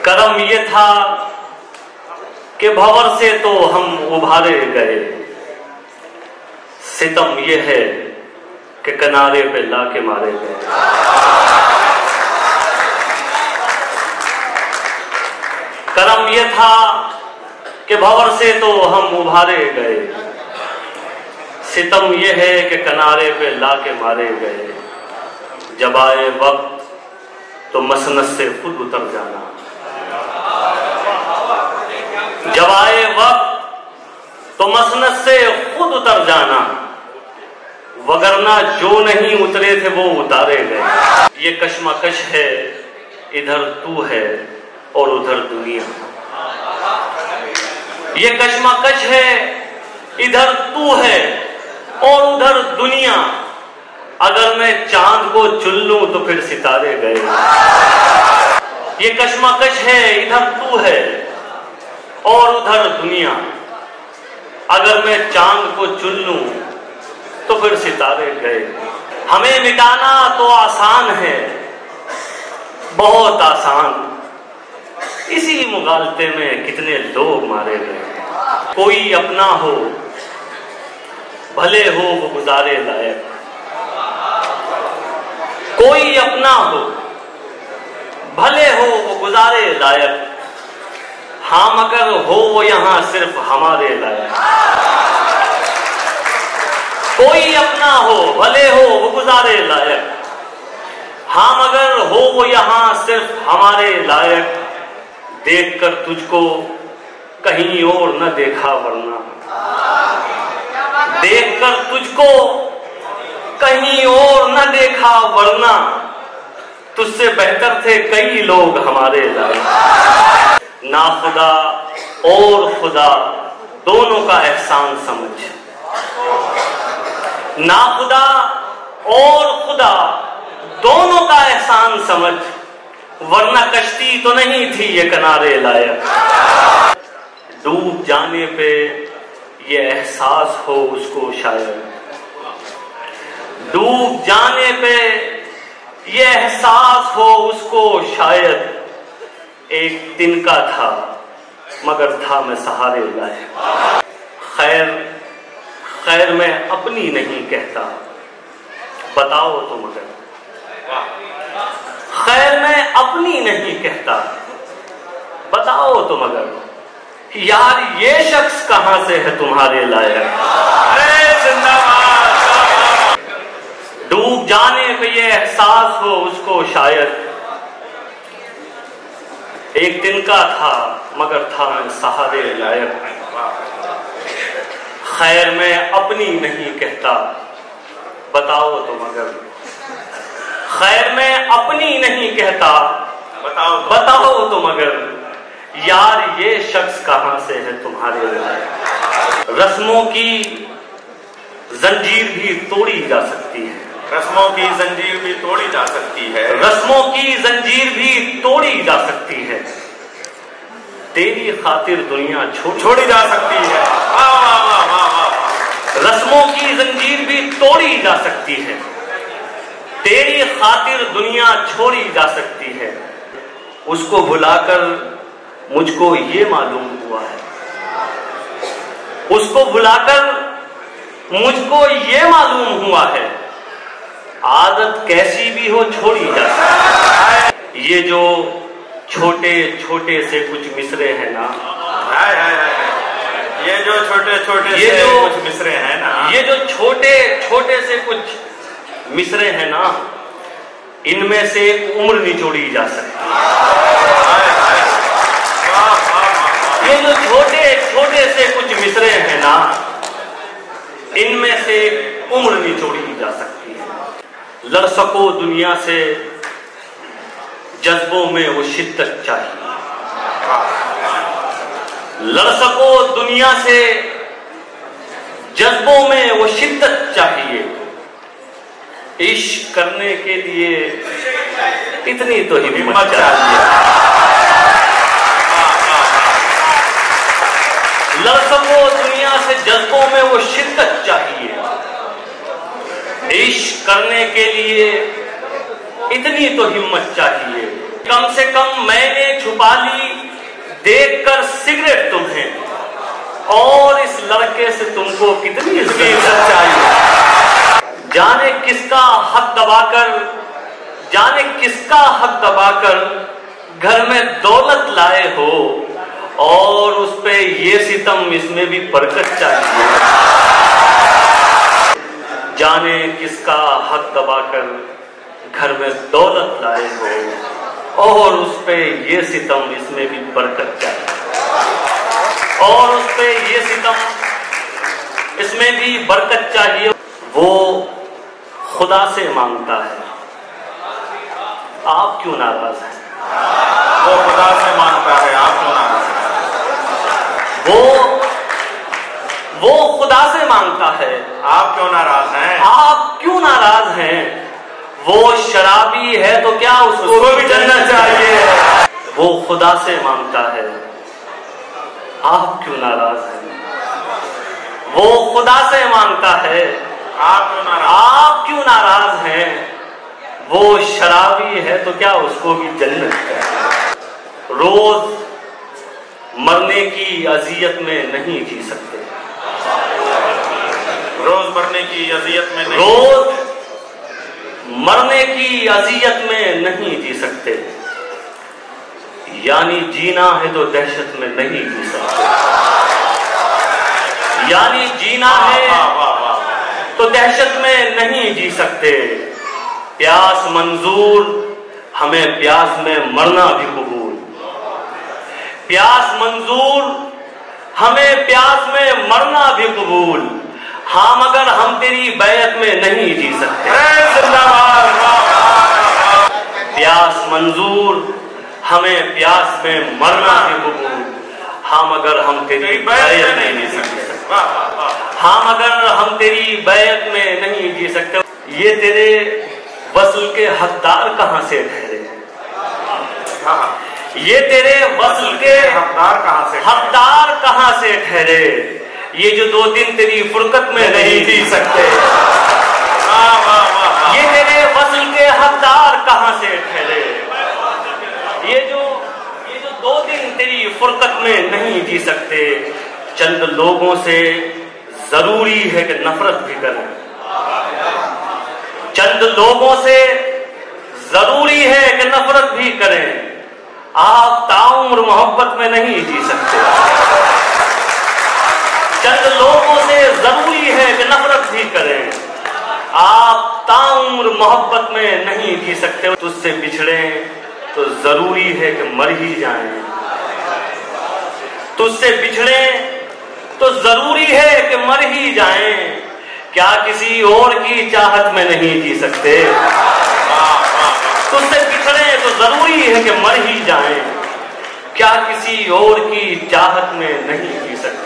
करम ये था कि भंवर से तो हम उभारे गए, सितम ये है कि किनारे पे लाके मारे गए। करम ये था कि भंवर से तो हम उभारे गए, सितम ये है कि किनारे पे लाके मारे गए। जब आए वक्त तो मसनद से खुद उतर जाना, जब आए वक्त तो मसनद से खुद उतर जाना, वगरना जो नहीं उतरे थे वो उतारे गए। ये कश्मकश है, इधर तू है और उधर दुनिया। ये कश्मकश है, इधर तू है और उधर दुनिया। अगर मैं चांद को चुन लूं तो फिर सितारे गए। ये कश्मकश है, इधर तू है और उधर दुनिया। अगर मैं चांद को चुन लूं तो फिर सितारे गए। हमें मिटाना तो आसान है, बहुत आसान। इसी मुगालते में कितने लोग मारे गए। कोई अपना हो भले हो वो गुजारे लायक, कोई अपना हो भले हो वो गुजारे लायक। हाँ मगर हो वो यहां सिर्फ हमारे लायक। कोई अपना हो भले हो वो गुजारे लायक, हाँ मगर हो वो यहां सिर्फ हमारे लायक। देखकर तुझको कहीं और न देखा वरना, देखकर तुझको कहीं और न देखा वरना। तुझसे बेहतर थे कई लोग हमारे लायक। ना खुदा और खुदा दोनों का एहसान समझ, ना खुदा और खुदा दोनों का एहसान समझ, वरना कश्ती तो नहीं थी ये किनारे लायक। डूब जाने पे ये एहसास हो उसको शायद, डूब जाने पे ये एहसास हो उसको शायद। एक तिनका था मगर था मैं सहारे लायक। खैर खैर मैं अपनी नहीं कहता, बताओ तो मगर। खैर मैं अपनी नहीं कहता, बताओ तो मगर। यार ये शख्स कहां से है तुम्हारे लायक। अरे जिंदाबाद। डूब जाने पे ये एहसास हो उसको शायद। एक दिन का था मगर था मैं सहारे लायक। खैर मैं अपनी नहीं कहता, बताओ तो मगर। खैर मैं अपनी नहीं कहता, बताओ तो मगर। यार ये शख्स कहां से है तुम्हारे लायक। रस्मों की जंजीर भी तोड़ी जा सकती है, रस्मों की जंजीर भी तोड़ी जा सकती है, रस्मों की जंजीर भी तोड़ी जा सकती है। तेरी खातिर दुनिया छोड़ी जा सकती है। वाह वाह वाह वाह वाह। रस्मों की जंजीर भी तोड़ी जा सकती है, तेरी खातिर दुनिया छोड़ी जा सकती है। उसको भुलाकर मुझको ये मालूम हुआ है, उसको भुलाकर मुझको ये मालूम हुआ है। आदत कैसी भी हो छोड़ी जा सकती है। ये जो छोटे छोटे से कुछ मिसरे हैं ना, ये जो छोटे छोटे ये से जो कुछ मिसरे हैं ना, ये जो छोटे छोटे से कुछ मिसरे हैं ना, इनमें से एक उम्र निचोड़ी जा सकती है। ये जो छोटे छोटे से कुछ मिसरे हैं ना, इनमें से एक उम्र निचोड़ी जा सकती है। लड़ सको दुनिया से जज्बों में वो शिद्दत चाहिए, लड़ सको दुनिया से जज्बों में वो शिद्दत चाहिए। इश्क करने के लिए इतनी तो हिम्मत चाहिए। लड़ सको दुनिया से जज्बों में वो शिद्दत चाहिए। इश्क करने के लिए इतनी तो हिम्मत चाहिए। कम से कम मैंने छुपा ली देखकर सिगरेट तुम्हें, और इस लड़के से तुमको कितनी सच्चाई। जाने किसका हक दबाकर, जाने किसका हक दबाकर घर में दौलत लाए हो, और उस पे ये सितम, इसमें भी बरकत चाहिए। जाने किसका हक दबाकर घर में दौलत लाए हो, और उस पे ये सितम, इसमें भी बरकत चाहिए। और उस पे ये सितम, इसमें भी बरकत चाहिए। वो खुदा से मांगता है, आप क्यों नाराज हैं? वो खुदा से मांगता है, आप क्यों नाराज हैं? वो खुदा से मांगता है, आप क्यों नाराज हैं? आप क्यों नाराज हैं? वो शराबी है तो क्या उसको भी जन्नत चाहिए। वो खुदा से मांगता है, आप क्यों नाराज हैं? वो खुदा से मांगता है, आप क्यों नाराज हैं? वो शराबी है तो क्या उसको भी जन्नत चाहिए। रोज मरने की अजियत में नहीं जी सकते, रोज मरने की अजियत में नहीं, रोज मरने की अजियत में नहीं जी सकते। यानी जीना है तो दहशत में नहीं जी सकते, यानी जीना है तो दहशत में नहीं जी सकते। प्यास मंजूर, हमें प्यास में मरना भी कबूल। प्यास मंजूर, हमें प्यास में मरना भी कबूल। हाँ मगर हम तेरी बैत में नहीं जी सकते। प्यास मंजूर, हमें प्यास में मरना भी कबूल। हाँ मगर हम तेरी बैत में नहीं जी सकते। हाँ मगर हम तेरी बैत में नहीं जी सकते। ये तेरे वस्ल के हकदार कहाँ से ठहरे? ये तेरे वस्ल के हकदार कहाँ से ठहरे? ये जो 2 दिन तेरी फुरकत में नहीं जी सकते। ये तेरे वस्ल के हकदार कहाँ से ठहरे? ये जो 2 दिन तेरी फुरकत में नहीं जी सकते। चंद लोगों से जरूरी है कि नफरत भी करें, चंद लोगों से जरूरी है कि नफरत भी करें। आप ताउम्र मोहब्बत में नहीं जी सकते। चंद लोगों से जरूरी है कि नफरत भी करें, आप ताउम्र मोहब्बत में नहीं जी सकते। तुझसे बिछड़े तो जरूरी है कि मर ही जाएं। तुझसे बिछड़े तो जरूरी है कि मर ही जाएं। क्या किसी और की चाहत में नहीं जी सकते? तुझसे बिछड़े तो जरूरी है कि मर ही जाएं। क्या किसी और की चाहत में नहीं जी सकते?